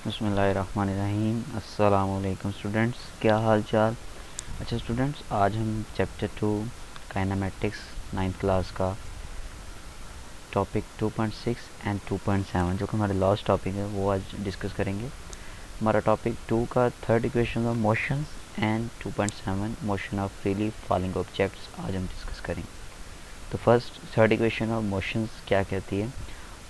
बिस्मिल्लाहिर्रहमानिर्रहीम। अस्सलाम वालेकुम स्टूडेंट्स, क्या हाल चाल। अच्छा स्टूडेंट्स, आज हम चैप्टर 2 काइनेमेटिक्स 9th क्लास का टॉपिक 2.6 एंड 2.7 जो कि हमारे लास्ट टॉपिक है वो आज डिस्कस करेंगे। हमारा टॉपिक 2 का third equation of motions and 2.7 motion of freely falling objects आज हम डिस्कस करेंगे। तो first third equation of motions क्या कहती है,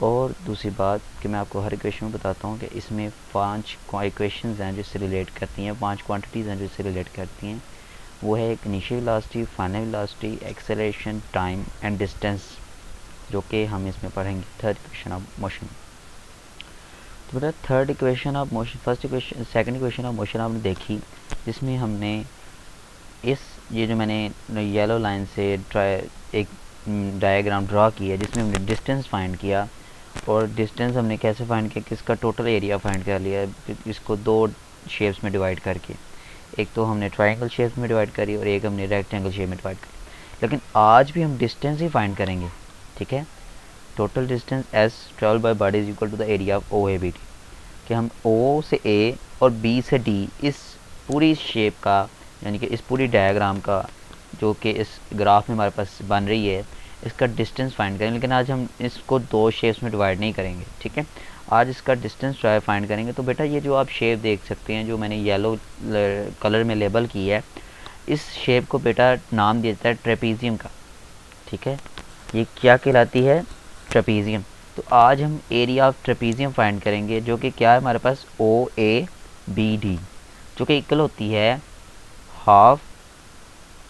और दूसरी बात कि मैं आपको हर इक्वेशन में बताता हूँ कि इसमें 5 इक्वेशंस हैं जिससे रिलेट करती हैं, 5 क्वांटिटीज़ हैं जिससे रिलेट करती हैं। वो है एक initial velocity, final velocity, acceleration, time and distance, जो कि हम इसमें पढ़ेंगे थर्ड इक्वेशन ऑफ मोशन। तो बेटा third equation of motion, first equation second equation of motion आपने देखी, जिसमें हमने ये जो मैंने येलो लाइन से एक डायग्राम ड्रा किया जिसमें हमने डिस्टेंस फाइंड किया, और डिस्टेंस हमने कैसे फाइंड किया कि इसका टोटल एरिया फाइंड कर लिया इसको दो शेप्स में डिवाइड करके। एक तो हमने ट्रायंगल शेप में डिवाइड करी और एक हमने रेक्टेंगल शेप में डिवाइड करी। लेकिन आज भी हम डिस्टेंस ही फाइंड करेंगे, ठीक है। Total distance S travel by body is equal to the area of O A B D, कि हम ओ से ए और बी से डी इस पूरी शेप का, यानी कि इस पूरी डायग्राम का जो कि इस ग्राफ में हमारे पास बन रही है, इसका डिस्टेंस फाइंड करेंगे। लेकिन आज हम इसको दो शेप्स में डिवाइड नहीं करेंगे, ठीक है। आज इसका डिस्टेंस फाइंड करेंगे। तो बेटा ये जो आप शेप देख सकते हैं जो मैंने येलो कलर में लेबल की है, इस शेप को बेटा नाम देता है ट्रेपीजियम का, ठीक है। ये क्या कहलाती है? ट्रेपीजियम। तो आज हम एरिया ऑफ ट्रेपीजियम फाइंड करेंगे, जो कि क्या है हमारे पास ओ ए बी डी, जो कि इक्वल होती है half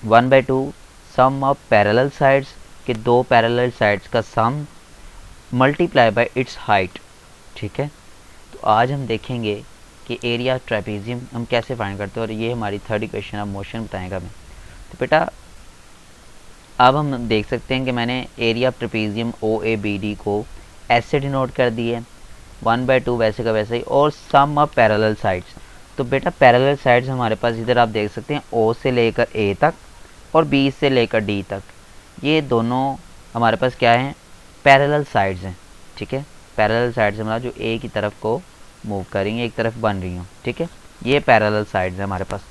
1/2 sum of parallel sides के दो पैरेलल साइड्स का sum multiply by its height, ठीक है। तो आज हम देखेंगे कि एरिया ट्रेपीजियम हम कैसे फाइंड करते हैं, और ये हमारी थर्ड इक्वेशन ऑफ मोशन बताएगा मैं। तो बेटा अब हम देख सकते हैं कि मैंने area of trapezium O A B D को ऐसे डिनोट कर दिए 1/2 वैसे का वैसे ही, और सम ऑफ पैरेलल साइड्स। तो बेटा पैरेलल साइड्स हमारे पास इधर आप देख सकते हैं ओ से लेकर ए तक और बी से लेकर डी तक, ये दोनों हमारे पास क्या हैं? पैरेलल साइड्स हैं, ठीक है। पैरेलल साइड्स हमारा जो ए की तरफ को मूव करेंगे, एक तरफ बन रही हूँ, ठीक है। ये पैरेलल साइड्स हैं हमारे पास,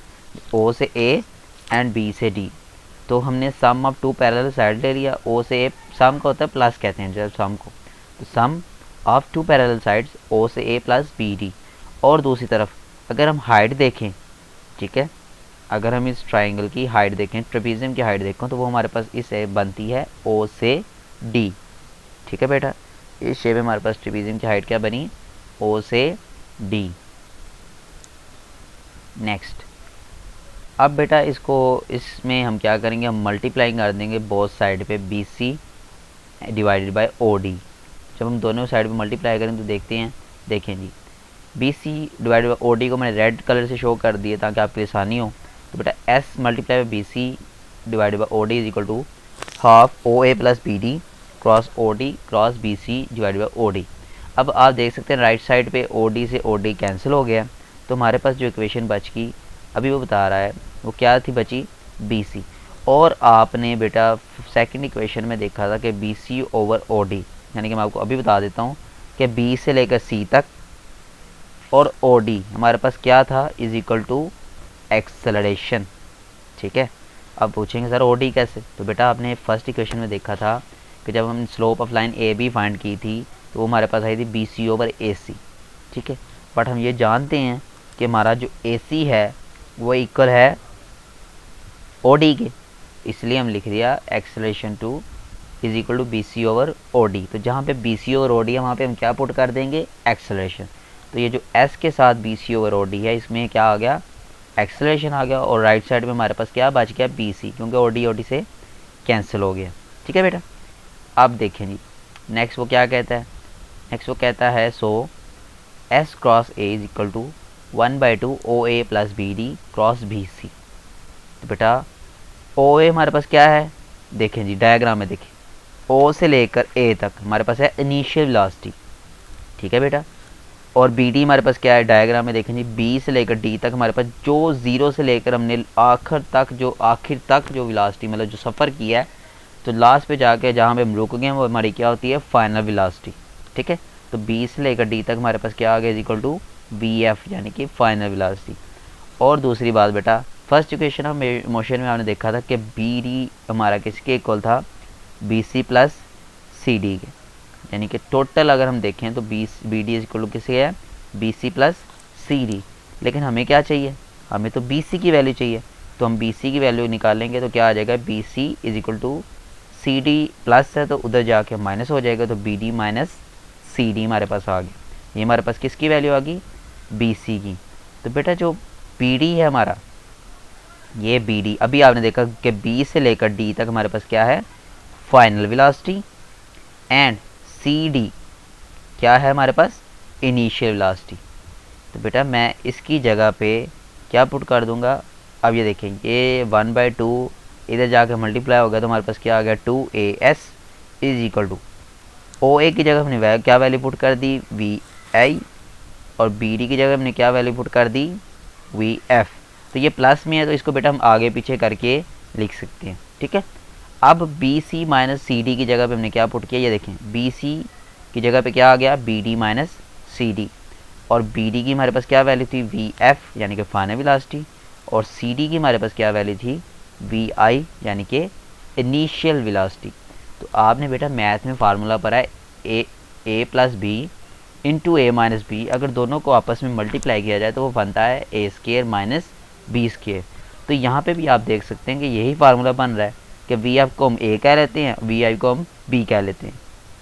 ओ से ए एंड बी से डी। तो हमने सम ऑफ टू पैरेलल साइड ले लिया। ओ से ए सम का होता है प्लस कहते हैं जब सम को, तो सम ऑफ टू पैरेलल साइड्स ओ से ए प्लस बी डी। और दूसरी तरफ अगर हम हाइट देखें, ठीक है, अगर हम इस ट्राइंगल की हाइट देखें, ट्रेपीजियम की हाइट देखें, तो वो हमारे पास इससे बनती है ओ से डी, ठीक है बेटा। इस शेप में हमारे पास ट्रेपीजियम की हाइट क्या बनी? ओ से डी। नेक्स्ट, अब बेटा इसमें हम क्या करेंगे? हम मल्टीप्लाइंग कर देंगे बोथ साइड पे B C divided by O D. जब हम दोनों साइड पे मल्टीप्लाई करें तो देखते हैं, देखें जी, B C divided by O D को मैंने रेड कलर से शो कर दिया ताकि आपके लिए आसानी हो। तो बेटा S multiply by B C divided by O D is equal to half O A plus B D cross O D cross B C divided by O D. अब आप देख सकते हैं राइट साइड पे ओ डी से O D cancel हो गया, तो हमारे पास जो इक्वेशन बच गई अभी वो बता रहा है वो क्या थी बची? B C. और आपने बेटा सेकंड इक्वेशन में देखा था कि B C over O D, यानी कि मैं आपको अभी बता देता हूँ कि बी से लेकर सी तक और ओ डी हमारे पास क्या था? इज इक्वल टू एक्सेलरेशन, ठीक है। अब पूछेंगे सर ओ डी कैसे? तो बेटा आपने फर्स्ट इक्वेशन में देखा था कि जब हमने slope of line A B find की थी तो वो हमारे पास आई थी बी सी ओवर ए सी, ठीक है। बट हम ये जानते हैं कि हमारा जो ए सी है वो इक्वल है ओ डी के, इसलिए हम लिख दिया acceleration two is equal to B C over O D. तो जहाँ पे B C over O D है वहाँ पे हम क्या पुट कर देंगे? एक्सेलरेशन। तो ये जो एस के साथ B C over O D है इसमें क्या आ गया? एक्सेलरेशन आ गया। और राइट साइड में हमारे पास क्या बच गया? बी सी, क्योंकि ओ डी से कैंसिल हो गया, ठीक है बेटा। अब देखें जी नेक्स्ट वो क्या कहता है? नेक्स्ट वो कहता है so S cross A is equal to 1/2 O A plus B D cross B C. तो बेटा ओ ए हमारे पास क्या है? देखें जी डायग्राम में देखें, ओ से लेकर ए तक हमारे पास है इनिशियल वेलोसिटी, ठीक है बेटा। और बी डी हमारे पास क्या है? डायग्राम में देखें जी, बी से लेकर डी तक हमारे पास जो ज़ीरो से लेकर हमने आखिर तक जो वेलोसिटी मतलब जो सफ़र किया है, तो लास्ट पे जाके जहाँ पे हम रुक गए वो हमारी क्या होती है? फाइनल वेलोसिटी, ठीक है। तो बी से लेकर डी तक हमारे पास क्या आ गया? इज इक्वल टू VF यानी कि फाइनल वेलोसिटी। और दूसरी बात बेटा, फर्स्ट इक्वेशन ऑफ मोशन में आपने देखा था कि BD हमारा किसके इक्वल था, BC प्लस CD के, यानी कि टोटल अगर हम देखें तो BD इज इक्वल टू किसके है, BC प्लस CD। लेकिन हमें क्या चाहिए, हमें तो BC की वैल्यू चाहिए, तो हम BC की वैल्यू निकालेंगे तो क्या आ जाएगा, BC is equal to CD plus है तो उधर जाके माइनस हो जाएगा, तो BD माइनस CD हमारे पास आ गया। ये हमारे पास किसकी वैल्यू आ गई, BC की। तो बेटा जो BD है हमारा, ये BD अभी आपने देखा कि B से लेकर D तक हमारे पास क्या है, फाइनल वेलोसिटी, एंड CD क्या है हमारे पास, इनिशियल वेलोसिटी। तो बेटा मैं इसकी जगह पे क्या पुट कर दूंगा, अब ये देखें ये 1/2 इधर जाकर मल्टीप्लाई हो गया तो हमारे पास क्या आ गया, 2AS is equal to OA की जगह हमने क्या वैल्यू पुट कर दी, VI, और BD की जगह हमने क्या वैल्यू पुट कर दी, VF। तो ये प्लस में है तो इसको बेटा हम आगे पीछे करके लिख सकते हैं, ठीक है। अब BC माइनस CD की जगह पे हमने क्या पुट किया, ये देखें BC की जगह पे क्या आ गया, BD माइनस CD, और BD की हमारे पास क्या वैल्यू थी, VF यानी कि फाइनल वेलोसिटी, और CD की हमारे पास क्या वैल्यू थी, VI यानी कि इनिशियल वेलोसिटी। तो आपने बेटा मैथ में फार्मूला पढ़ा है A plus B into A minus B, अगर दोनों को आपस में मल्टीप्लाई किया जाए तो वो बनता है A² माइनस B²। तो यहाँ पे भी आप देख सकते हैं कि यही फार्मूला बन रहा है कि VF को हम A कह लेते हैं, VI को हम B कह लेते हैं।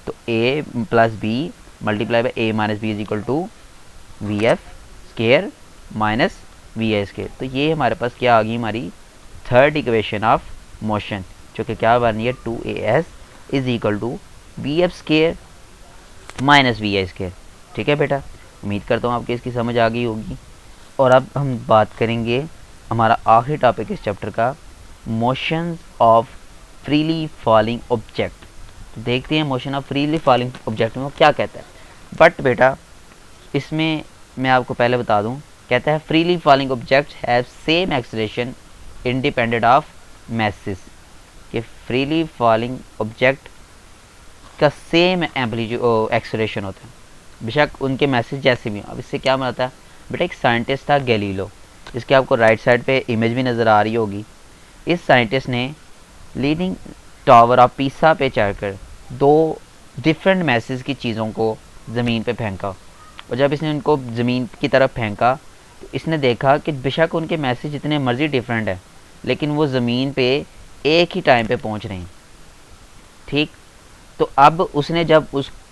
तो A plus B multiply by A minus B is equal to VF² minus VI²। तो ये हमारे पास क्या आ गई, हमारी थर्ड इक्वेशन ऑफ मोशन, जो कि क्या बन रही है, 2AS is equal to VF² minus VI²। ठीक है बेटा, उम्मीद करता हूँ आपकी इसकी समझ आ गई होगी। और अब हम बात करेंगे हमारा आखिरी टॉपिक इस चैप्टर का, motions of freely falling object. तो देखते हैं motion of freely falling object में वो क्या कहता है। बट बेटा इसमें मैं आपको पहले बता दूं, कहता है freely falling object have same acceleration independent of masses, कि फ्रीली फॉलिंग ऑब्जेक्ट का सेम एम्पलीट्यूड एक्सेलरेशन होता है, बेशक उनके मैसेज जैसे भी हो। अब इससे क्या बनाता है बेटा, एक साइंटिस्ट था गैलीलो, जिसके आपको राइट साइड पे इमेज भी नज़र आ रही होगी। इस साइंटिस्ट ने लीनिंग टावर ऑफ पीसा पे चढ़कर दो डिफरेंट मैसेज की चीज़ों को ज़मीन पे फेंका, और जब इसने उनको ज़मीन की तरफ फेंका तो इसने देखा कि बेशक उनके मैसेज जितने मर्जी डिफरेंट है, लेकिन वो ज़मीन पे एक ही टाइम पे पहुंच रहे हैं। ठीक, तो अब उसने जब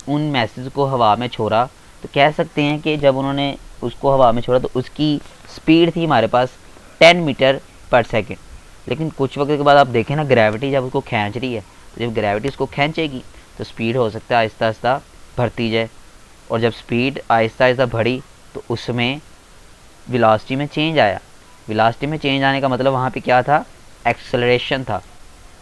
उन मैसेज को हवा में छोड़ा, तो कह सकते हैं कि जब उन्होंने उसको हवा में छोड़ा तो उसकी स्पीड थी हमारे पास 10 मीटर पर सेकेंड। लेकिन कुछ वक्त के बाद आप देखें ना, ग्रेविटी जब उसको खींच रही है, तो जब ग्रेविटी उसको खींचेगी तो स्पीड हो सकता है आहिस्ता आहिस्ता बढ़ती जाए, और जब स्पीड आहिस्ता आहिस्ता बढ़ी तो उसमें वेलोसिटी में चेंज आया। वेलोसिटी में चेंज आने का मतलब वहाँ पे क्या था, एक्सेलरेशन था।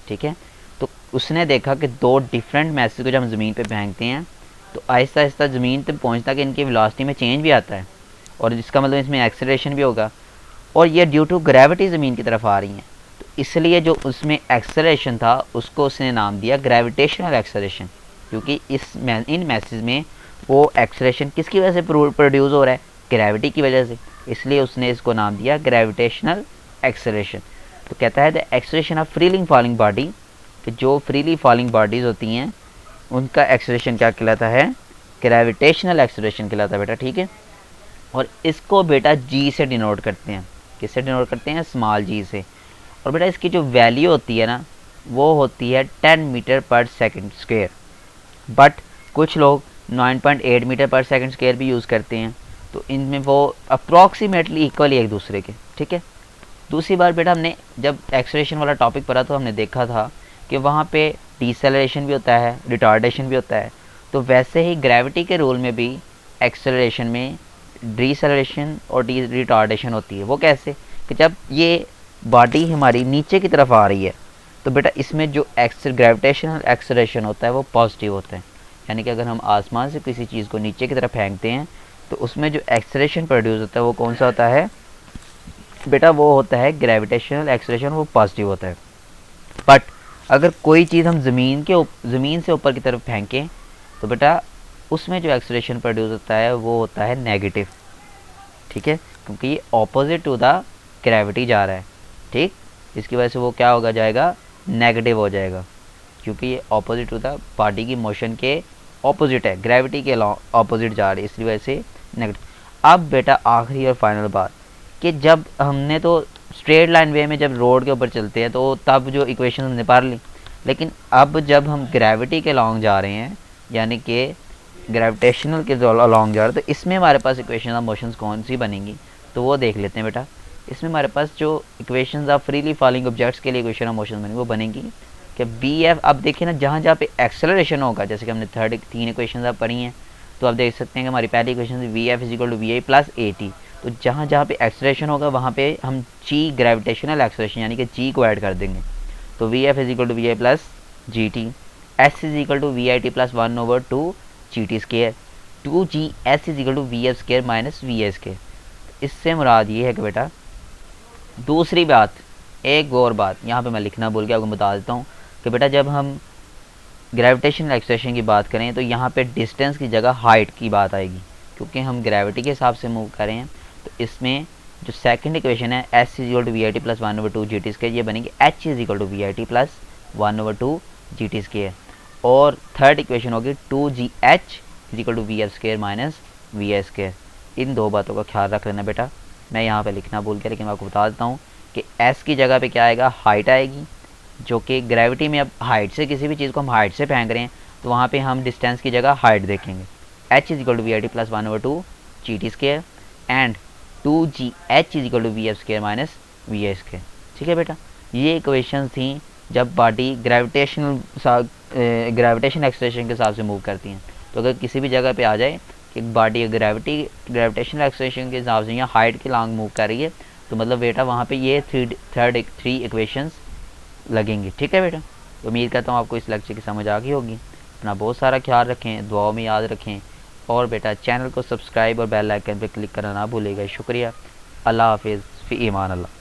ठीक है, तो उसने देखा कि दो डिफरेंट मैसेज को जब हम ज़मीन पे फेंकते हैं तो आहिस्ता आहिस्ता ज़मीन तक पहुँचता कि इनकी वेलोसिटी में चेंज भी आता है, और जिसका मतलब इसमें एक्सेलरेशन भी होगा, और ये ड्यू टू ग्रेविटी ज़मीन की तरफ आ रही हैं। तो इसलिए जो उसमें एक्सेलरेशन था उसको उसने नाम दिया ग्रेविटेशनल एक्सेलरेशन, क्योंकि इन मैसेज में वो एक्सेलरेशन किसकी वजह से प्रोड्यूस हो रहा है, ग्रेविटी की वजह से, इसलिए उसने इसको नाम दिया ग्रेविटेशनल एक्सेलरेशन। तो कहता है the acceleration of freely falling body, कि जो फ्रीली फॉलिंग बॉडीज़ होती हैं उनका एक्सेलरेशन क्या कहलाता है, ग्रेविटेशनल एक्सेलरेशन कहलाता है बेटा। ठीक है, और इसको बेटा जी से डिनोट करते हैं, किससे डिनोट करते हैं, स्मॉल जी से। और बेटा इसकी जो वैल्यू होती है ना, वो होती है 10 मीटर पर सेकंड स्क्वायर, बट कुछ लोग 9.8 मीटर पर सेकंड स्क्वायर भी यूज़ करते हैं, तो इनमें वो अप्रॉक्सीमेटली इक्वल एक दूसरे के। ठीक है, दूसरी बार बेटा हमने जब एक्सेलरेशन वाला टॉपिक पढ़ा तो हमने देखा था कि वहाँ पे डिसेलरेशन भी होता है, रिटार्डेशन भी होता है। तो वैसे ही ग्रेविटी के रूल में भी एक्सेलरेशन में डिसेलरेशन और रिटार्डेशन होती है। वो कैसे, कि जब ये बॉडी हमारी नीचे की तरफ आ रही है तो बेटा इसमें जो ग्रेविटेशनल एक्सेलरेशन होता है वो पॉजिटिव होता है, यानी कि अगर हम आसमान से किसी चीज़ को नीचे की तरफ फेंकते हैं तो उसमें जो एक्सेलरेशन प्रोड्यूस होता है वो कौन सा होता है बेटा, वो होता है ग्रेविटेशनल एक्सेलरेशन, वो पॉजिटिव होता है। बट अगर कोई चीज़ हम ज़मीन से ऊपर की तरफ फेंकें तो बेटा उसमें जो एक्सेलरेशन प्रोड्यूस होता है वो होता है नेगेटिव। ठीक है, क्योंकि ये ऑपोजिट टू द ग्रेविटी जा रहा है। ठीक, इसकी वजह से वो क्या होगा जाएगा, नेगेटिव हो जाएगा, क्योंकि ये ऑपोजिट टू द बॉडी की मोशन के ऑपोजिट है, ग्रेविटी के ऑपोजिट जा रही है, इसकी वजह से नेगेटिव। अब बेटा आखिरी और फाइनल बात कि जब हमने तो स्ट्रेट लाइन वे में जब रोड के ऊपर चलते हैं तो तब जो इक्वेशन हमने पढ़ ली, लेकिन अब जब हम ग्रेविटी के लॉन्ग जा रहे हैं, यानी कि ग्रेविटेशनल के लॉन्ग जा रहे हैं, तो इसमें हमारे पास इक्वेशन ऑफ मोशंस कौन सी बनेंगी, तो वो देख लेते हैं बेटा। इसमें हमारे पास जो equations of freely falling objects के लिए इक्वेशन ऑफ मोशन बनेंगी वो बनेंगी कि बी एफ। अब देखिए ना, जहाँ जहाँ पे एक्सेलरेशन होगा, जैसे कि हमने तीन इक्वेशन आप पढ़ी हैं, तो आप देख सकते हैं कि हमारी पहली equation V F is equal to V I plus A T. तो जहाँ जहाँ पे एक्सेलरेशन होगा वहाँ पे हम जी ग्रेविटेशनल एक्सेलरेशन यानी कि जी को ऐड कर देंगे। तो V F is equal to V I plus G T, S is equal to V I T plus 1/2 G T square, 2 G S is equal to V F square minus V A square. इससे मुराद ये है कि बेटा, दूसरी बात, एक और बात यहाँ पे मैं लिखना भूल गया, आपको बता देता हूँ कि बेटा जब हम ग्रेविटेशनल एक्सेलरेशन की बात करें तो यहाँ पे डिस्टेंस की जगह हाइट की बात आएगी, क्योंकि हम ग्रेविटी के हिसाब से मूव कर रहे हैं। तो इसमें जो सेकंड इक्वेशन है S is equal to V I T plus 1/2 G T square, ये बनेगी H is equal to V I T plus 1/2 G T square. और थर्ड इक्वेशन होगी 2 G H is equal to V F square minus V A square. इन दो बातों का ख्याल रख लेना बेटा, मैं यहाँ पे लिखना भूल गया, लेकिन मैं आपको बता देता हूँ कि एस की जगह पे क्या आएगा, हाइट आएगी, जो कि ग्रेविटी में अब हाइट से किसी भी चीज़ को हम हाइट से फेंक रहे हैं तो वहाँ पे हम डिस्टेंस की जगह हाइट देखेंगे। H is equal to V I T plus 1/2 G T square and 2 G H is equal to V F square minus V A square. ठीक है बेटा, ये इक्वेशन थी जब बॉडी ग्रेविटेशन एक्सेलरेशन के हिसाब से मूव करती हैं। तो अगर किसी भी जगह पे आ जाए कि बॉडी ग्रेविटेशनल एक्सेलरेशन के हिसाब से या हाइट के लॉन्ग मूव कर रही है, तो मतलब बेटा वहाँ पे ये थ्री इक्वेशंस लगेंगी। ठीक है बेटा, तो उम्मीद करता हूँ आपको इस लेक्चर की समझ आ गई होगी। अपना बहुत सारा ख्याल रखें, दुआओं में याद रखें, और बेटा चैनल को सब्सक्राइब और बेल आइकन पर क्लिक करना ना भूलिएगा। शुक्रिया, अल्लाह हाफिज़, फ़ी ईमान अल्लाह।